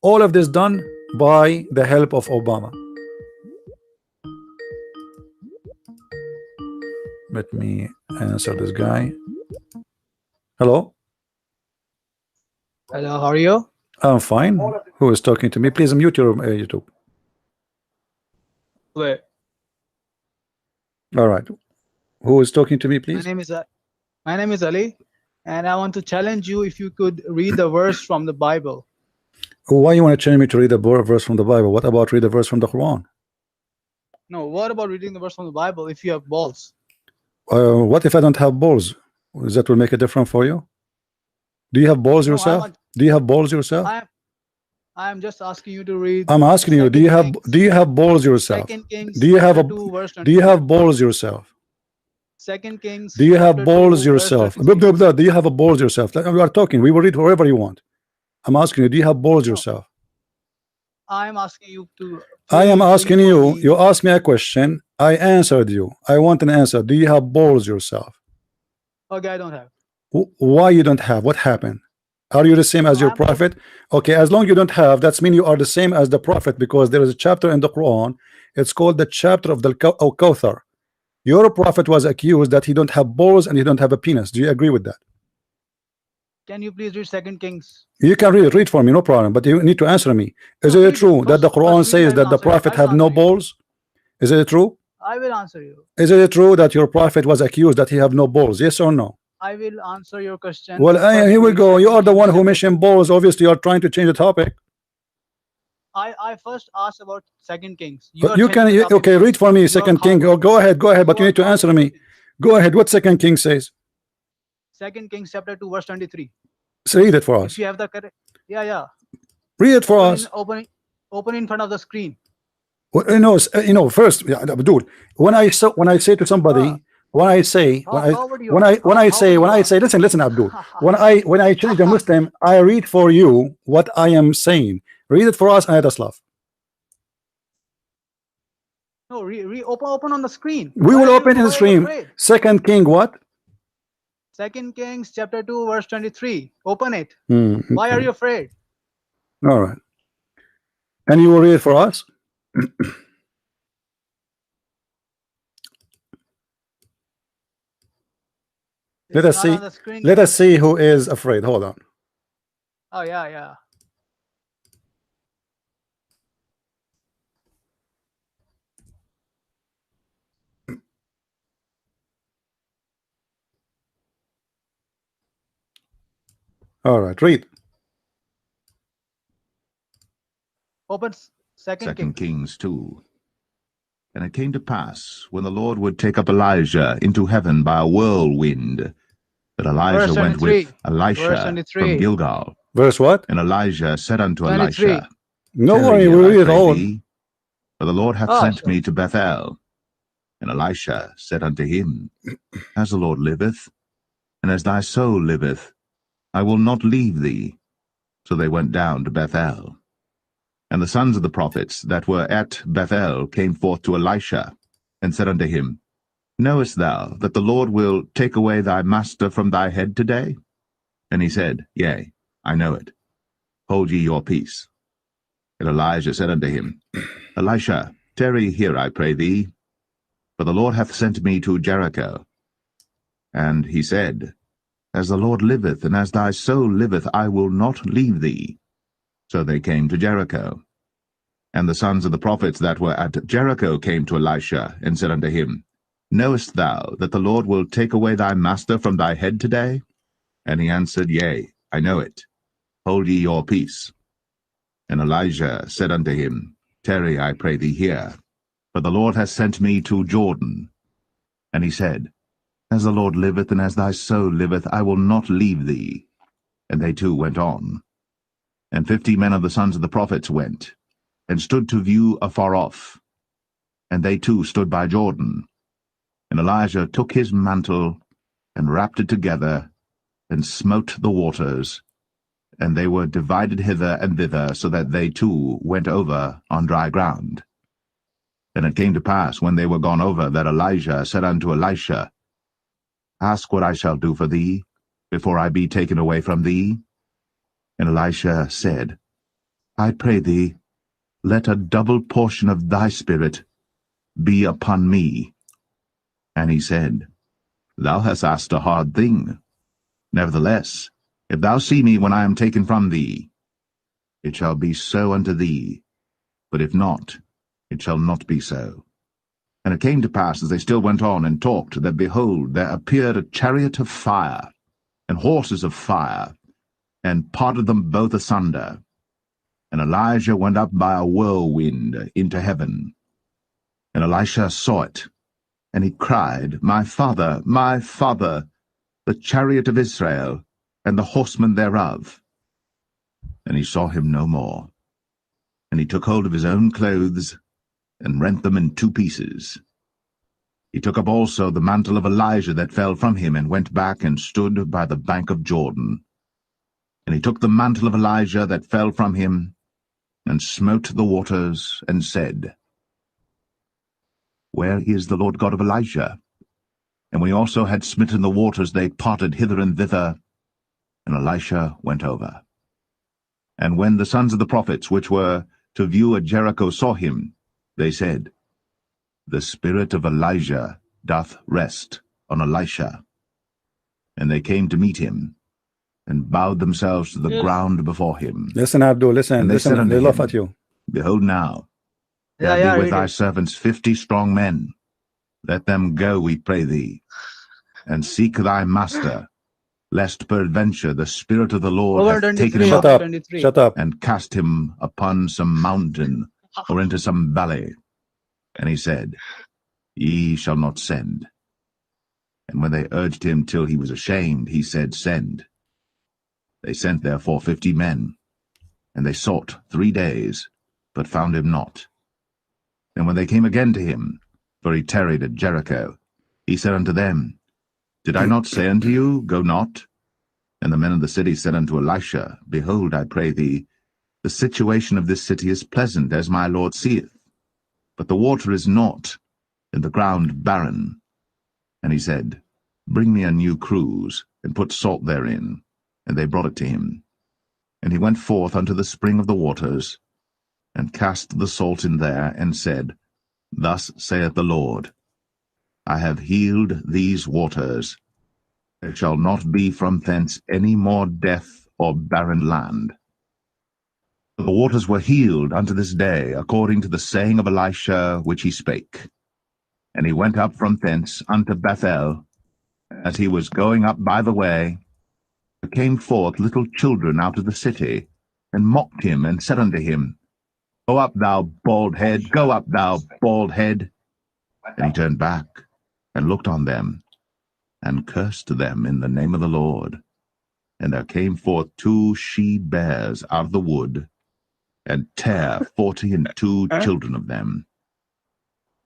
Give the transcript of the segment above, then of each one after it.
All of this done by the help of Obama. Let me answer this guy. Hello. Hello, how are you? I'm fine. Who is talking to me? Please mute your YouTube. Wait. All right. Who is talking to me, please? My name is Ali, and I want to challenge you if you could read the verse from the Bible. Why you want to challenge me to read a verse from the Bible? What about read a verse from the Quran? No, what about reading the verse from the Bible if you have balls? What if I don't have balls? That will make a difference for you? Do you have balls yourself? Do you have balls yourself? I am just asking you to read. I'm asking you, do you have balls yourself? Do you have balls yourself? 2 Kings. Do you have balls yourself? Do you have a balls yourself? We are talking. We will read wherever you want. I'm asking you, do you have balls yourself? I am asking you to. I am asking you. You asked me a question. I answered you. I want an answer. Do you have balls yourself? Okay, I don't have. Why you don't have? What happened? Are you the same as your prophet? Okay, as long as you don't have, that's mean you are the same as the prophet, because there is a chapter in the Quran. It's called the chapter of the Kawthar. Your prophet was accused that he don't have balls and he don't have a penis. Do you agree with that? Can you please read 2 Kings? You can read for me, no problem. But you need to answer me. Is it true that the Quran says that the prophet have no balls? Is it true? I will answer you. Is it true that your prophet was accused that he have no balls? Yes or no? I will answer your question. Well, here we go. You are the one who mentioned balls. Obviously, you are trying to change the topic. I first asked about 2 Kings. You can okay, read for me 2 King. Go ahead, but you need to answer me. Go ahead. What 2 King says? 2 Kings chapter 2 verse 23. So read it for us. If you have the correct, yeah. Read it for us. Open in front of the screen. Well, first, Abdul. When I say to somebody, listen, Abdul. When I change a Muslim, I read for you what I am saying. Read it for us, Ayat. No, open on the screen. We will open in the screen. 2 King what? 2 Kings chapter 2 verse 23. Open it. Okay. Why are you afraid? All right. And you will read it for us? Let us see who is afraid. Hold on. Oh yeah. All right, read. Open 2 Kings 2. And it came to pass, when the Lord would take up Elijah into heaven by a whirlwind, that Elijah went with Elisha from Gilgal. Verse what? And Elijah said unto Elisha, No worry, we'll read it all. For the Lord hath sent me to Bethel. And Elisha said unto him, As the Lord liveth, and as thy soul liveth, I will not leave thee. So they went down to Bethel. And the sons of the prophets that were at Bethel came forth to Elisha, and said unto him, Knowest thou that the Lord will take away thy master from thy head today? And he said, Yea, I know it. Hold ye your peace. And Elijah said unto him, Elisha, tarry here, I pray thee, for the Lord hath sent me to Jericho. And he said, As the Lord liveth, and as thy soul liveth, I will not leave thee. So they came to Jericho. And the sons of the prophets that were at Jericho came to Elisha, and said unto him, Knowest thou that the Lord will take away thy master from thy head today? And he answered, Yea, I know it. Hold ye your peace. And Elijah said unto him, Tarry, I pray thee here, for the Lord hath sent me to Jordan. And he said, As the Lord liveth, and as thy soul liveth, I will not leave thee. And they two went on. And 50 men of the sons of the prophets went, and stood to view afar off. And they too stood by Jordan. And Elijah took his mantle, and wrapped it together, and smote the waters, and they were divided hither and thither, so that they too went over on dry ground. And it came to pass, when they were gone over, that Elijah said unto Elisha, Ask what I shall do for thee, before I be taken away from thee. And Elisha said, I pray thee, let a double portion of thy spirit be upon me. And he said, Thou hast asked a hard thing. Nevertheless, if thou see me when I am taken from thee, it shall be so unto thee, but if not, it shall not be so. And it came to pass, as they still went on and talked, that, behold, there appeared a chariot of fire, and horses of fire, and parted them both asunder. And Elijah went up by a whirlwind into heaven. And Elisha saw it, and he cried, my father, the chariot of Israel, and the horsemen thereof. And he saw him no more. And he took hold of his own clothes, and rent them in 2 pieces. He took up also the mantle of Elijah that fell from him, and went back and stood by the bank of Jordan. And he took the mantle of Elijah that fell from him, and smote the waters, and said, Where is the Lord God of Elijah? And when he also had smitten the waters, they parted hither and thither, and Elisha went over. And when the sons of the prophets, which were to view at Jericho, saw him, they said, The spirit of Elijah doth rest on Elisha. And they came to meet him, and bowed themselves to the ground before him. Listen, Abdul, listen, And they said listen, unto they laugh him, at you. Behold now, Yeah, there be with read thy it. servants 50 strong men. Let them go, we pray thee, and seek thy master, lest peradventure the Spirit of the Lord Over hath taken 23, him Shut up, up, 23. shut up. and cast him upon some mountain, or into some valley. And he said, Ye shall not send. And when they urged him till he was ashamed, he said, Send. They sent therefore 50 men, and they sought 3 days, but found him not. And when they came again to him, for he tarried at Jericho, he said unto them, Did I not say unto you, Go not? And the men of the city said unto Elisha, Behold, I pray thee, the situation of this city is pleasant, as my Lord seeth, but the water is not, and the ground barren. And he said, Bring me a new cruse, and put salt therein. And they brought it to him. And he went forth unto the spring of the waters, and cast the salt in there, and said, Thus saith the Lord, I have healed these waters. There shall not be from thence any more death or barren land. The waters were healed unto this day, according to the saying of Elisha which he spake. And he went up from thence unto Bethel. As he was going up by the way, there came forth little children out of the city, and mocked him, and said unto him, Go up, thou bald head, go up, thou bald head. And he turned back, and looked on them, and cursed them in the name of the Lord. And there came forth 2 she-bears out of the wood, and tare 42 children of them.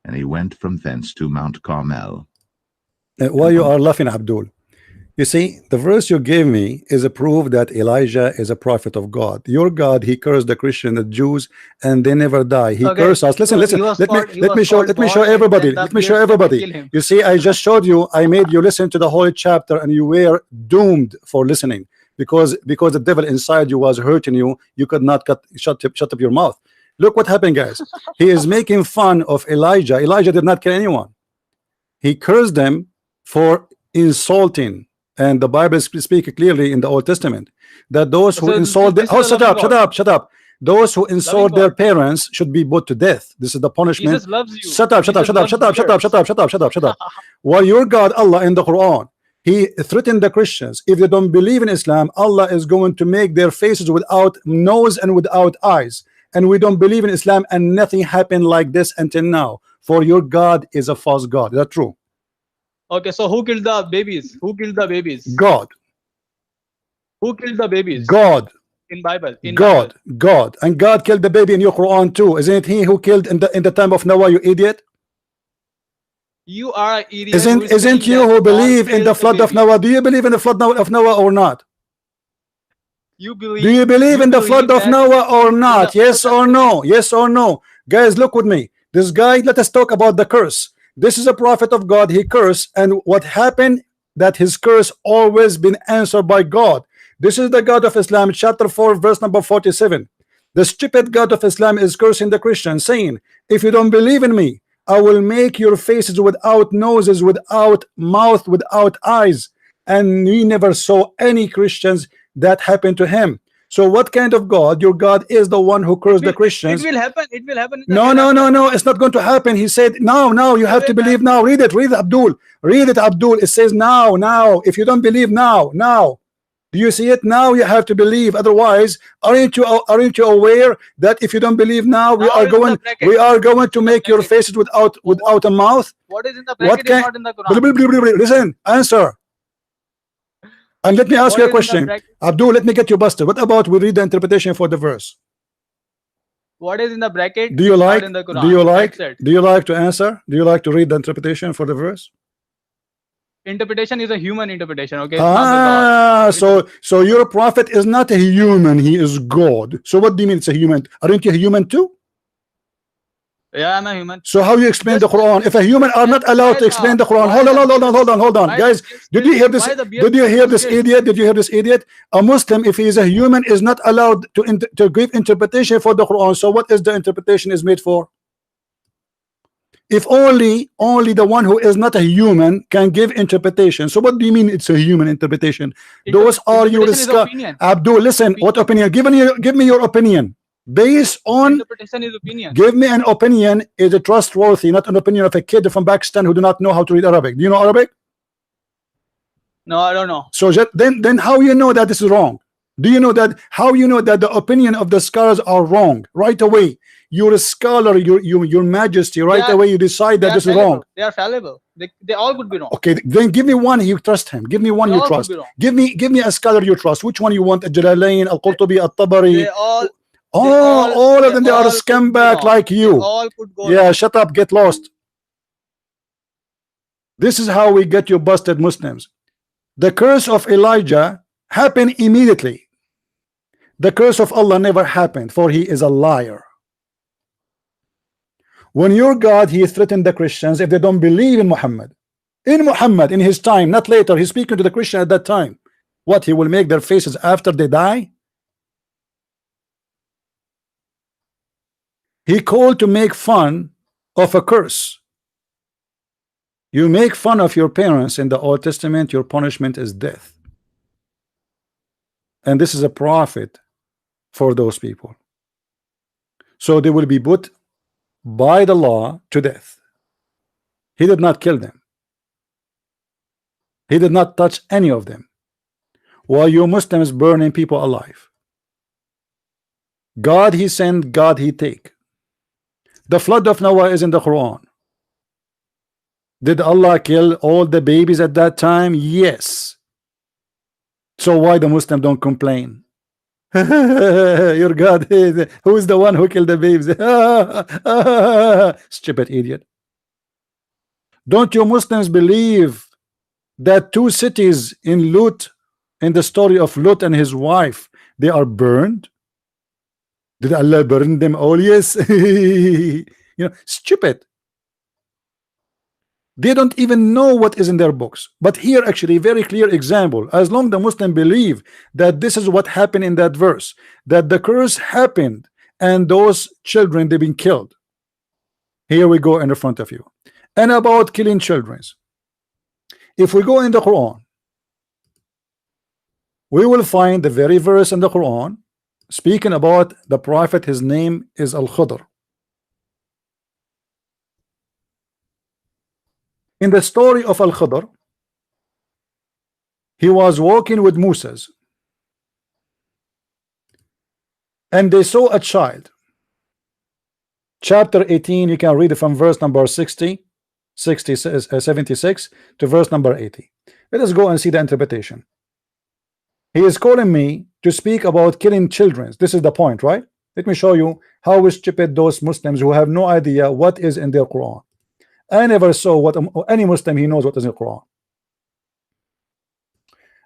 And he went from thence to Mount Carmel. Why you are laughing, Abdul? You see, the verse you gave me is a proof that Elijah is a prophet of God. Your God, he cursed the Christian, the Jews, and they never die. He Okay, cursed us. Listen, so listen. he was Let called- he me was show called let me God, show and everybody. the Let me show bears came to everybody. kill him. You see, I just showed you. I made you listen to the whole chapter, and you were doomed for listening because the devil inside you was hurting you. You could not shut up your mouth. Look what happened, guys. He is making fun of Elijah. Elijah did not kill anyone. He cursed them for insulting. And the Bible speaks clearly in the Old Testament that those who So insult this is oh, a shut loving up, shut God. up, shut up. Those who insult their God. parents should be put to death. This is the punishment. Jesus loves you. Shut up, shut up, Jesus shut up, loves shut up, shut up, bears. shut up, shut up, shut up, shut up. While your God, Allah, in the Quran, he threatened the Christians. If they don't believe in Islam, Allah is going to make their faces without nose and without eyes. And we don't believe in Islam, and nothing happened like this until now. For your God is a false God. Is that true? Okay, so who killed the babies? Who killed the babies? God. Who killed the babies? God. In Bible. In God, Bible. God, and God killed the baby in your Quran too. Isn't it He who killed in the time of Noah? You idiot! You are an idiot. Who is Isn't saying you that who God believe in killed the flood of babies? Noah? Do you believe in the flood of Noah or not? You believe? Do you believe in the believe flood of that Noah or in not? the Yes Old or Testament- no? Yes or no? Guys, look with me. This guy, let us talk about the curse. This is a prophet of God. He cursed, and what happened? That his curse always been answered by God. This is the God of Islam, chapter 4, verse number 47. The stupid God of Islam is cursing the Christians, saying, if you don't believe in me, I will make your faces without noses, without mouth, without eyes. And we never saw any Christians that happened to him. So what kind of God? Your God is the one who cursed the Christians. It will happen. It will happen. No, no, no, no. It's not going to happen. He said, now, you have to believe now. Read it, Abdul. Read it, Abdul. It says now. If you don't believe now. Do you see it? Now you have to believe. Otherwise, aren't you aware that if you don't believe now, we are going to make your faces without a mouth? What is in the bracket is not in the Quran. Listen, answer. And let me ask you a question. Abdul, let me get you busted. What about we read the interpretation for the verse? What is in the bracket? Do you like? In the Quran. Do you like to answer? Do you like to read the interpretation for the verse? Interpretation is a human interpretation. Okay. So your prophet is not a human. He is God. So what do you mean it's a human? Aren't you a human too? Yeah, I'm a human. So how you explain the Quran? If a human are not allowed to explain the Quran, hold on, guys. Did you hear this? Did you hear this idiot? Did you hear this idiot? A Muslim, if he is a human, is not allowed to give interpretation for the Quran. So what is the interpretation is made for? If only the one who is not a human can give interpretation. So what do you mean it's a human interpretation? Those are your Abdul, listen, what opinion? Give me your opinion. Based on interpretation is opinion. Give me an opinion is a trustworthy, not an opinion of a kid from Pakistan who do not know how to read Arabic. Do you know Arabic? No, I don't know. So then how you know that this is wrong? Do you know that? How you know that the opinion of the scholars are wrong? Right away, you're a scholar, your majesty, right away you decide that this is wrong. They are fallible. They all could be wrong. Okay, then give me one you trust him. Give me one you trust. Give me a scholar you trust. Which one you want? Jalalain, Al-Qurtubi, Al-Tabari. All of them, they are a scumbag like you. Yeah, shut up, get lost. This is how we get you busted Muslims. The curse of Elijah happened immediately. The curse of Allah never happened, for he is a liar. When your God, he threatened the Christians if they don't believe in Muhammad. In his time, not later. He's speaking to the Christian at that time. What, he will make their faces after they die? He called to make fun of a curse. You make fun of your parents in the Old Testament, your punishment is death. And this is a prophet for those people. So they will be put by the law to death. He did not kill them. He did not touch any of them. While you Muslims burning people alive. God he sent, God he take. The flood of Noah is in the Quran. Did Allah kill all the babies at that time? Yes. So why the Muslim don't complain? Your God, who is the one who killed the babies? Stupid idiot. Don't you Muslims believe that 2 cities in Lut, in the story of Lut and his wife, they are burned? Did Allah burn them all? Yes. Stupid. They don't even know what is in their books. But here actually very clear example. As long the Muslim believe that this is what happened in that verse, that the curse happened and those children they've been killed. Here we go in the front of you. And about killing children. If we go in the Quran, we will find the very verse in the Quran speaking about the prophet. His name is Al-Khidr. In the story of Al-Khidr, he was walking with Moses and they saw a child. Chapter 18, you can read it from verse number 76 to verse number 80. Let us go and see the interpretation. He is calling me to speak about killing children. This is the point, right? Let me show you how stupid those Muslims who have no idea what is in their Quran. I never saw what any Muslim he knows what is in the Quran.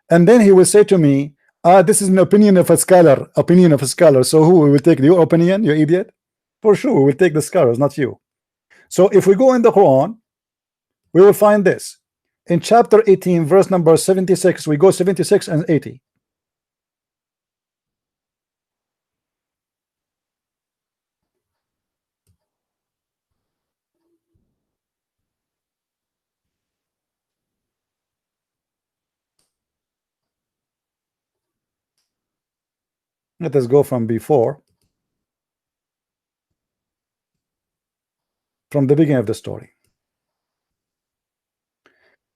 And then he will say to me, this is an opinion of a scholar. So who will take your opinion, you idiot? For sure, we will take the scholars, not you. So if we go in the Quran, we will find this. In chapter 18, verse number 76, we go 76 and 80. Let us go from before, from the beginning of the story.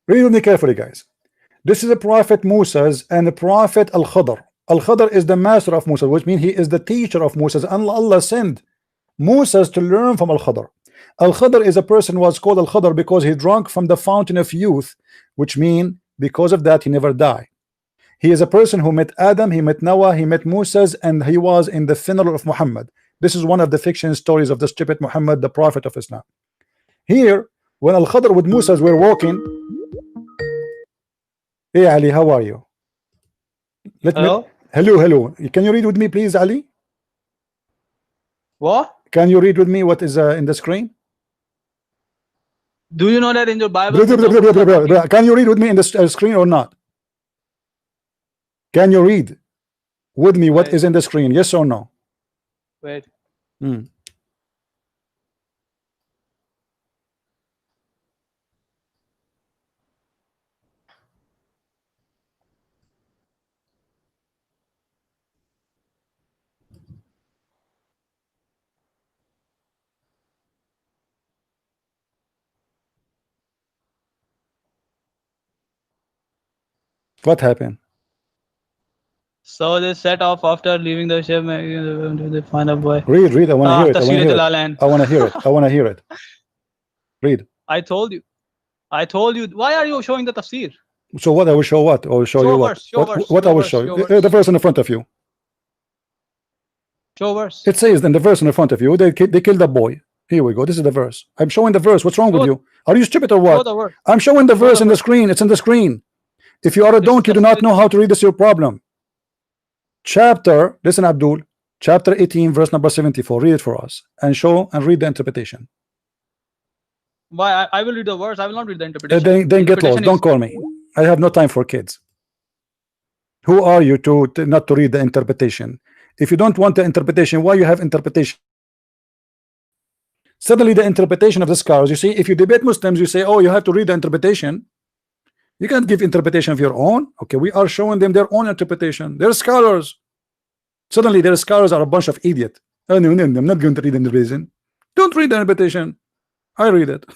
Read with me carefully, guys. This is a prophet Moses and a prophet Al-Khadr. Al-Khadr is the master of Moses, which means he is the teacher of Moses, and Allah sent Moses to learn from Al-Khadr. Al-Khadr is a person who was called Al-Khadr because he drank from the fountain of youth, which means because of that he never died. He is a person who met Adam, he met Noah, he met Moses, and he was in the funeral of Muhammad. This is one of the fiction stories of the stupid Muhammad, the prophet of Islam. Here, when Al-Khadr with Moses were walking, hey Ali, how are you? Hello. Can you read with me, please, Ali? What? Can you read with me what is in the screen? Do you know that in your Bible? Can you read with me in the screen or not? Can you read with me what is in the screen? Yes or no? Wait. What happened? So they set off after leaving the ship. They find a boy. Read. I want to hear it. I want to hear it. Read. I told you. Why are you showing the tafsir? So what? I will show what? I will show you what? What I will show you? The verse in the front of you. Show verse. It says in the verse in the front of you, they killed the boy. Here we go. This is the verse. I'm showing the verse. What's wrong with you? Are you stupid or what? I'm showing the verse in the screen. It's in the screen. If you are a donkey, you do not know how to read, this is your problem. Chapter, listen, Abdul, chapter 18, verse number 74. Read it for us and show and read the interpretation. Why? I will read the verse. I will not read the interpretation. Then get lost. Don't call me. I have no time for kids. Who are you to not to read the interpretation? If you don't want the interpretation, why you have interpretation? Suddenly the interpretation of the scholars, you see, if you debate Muslims, you say, oh, you have to read the interpretation. You can't give interpretation of your own. Okay, we are showing them their own interpretation. They're scholars. Suddenly their scholars are a bunch of idiots. Oh, no, I'm not going to read the interpretation. Don't read the interpretation. I read it.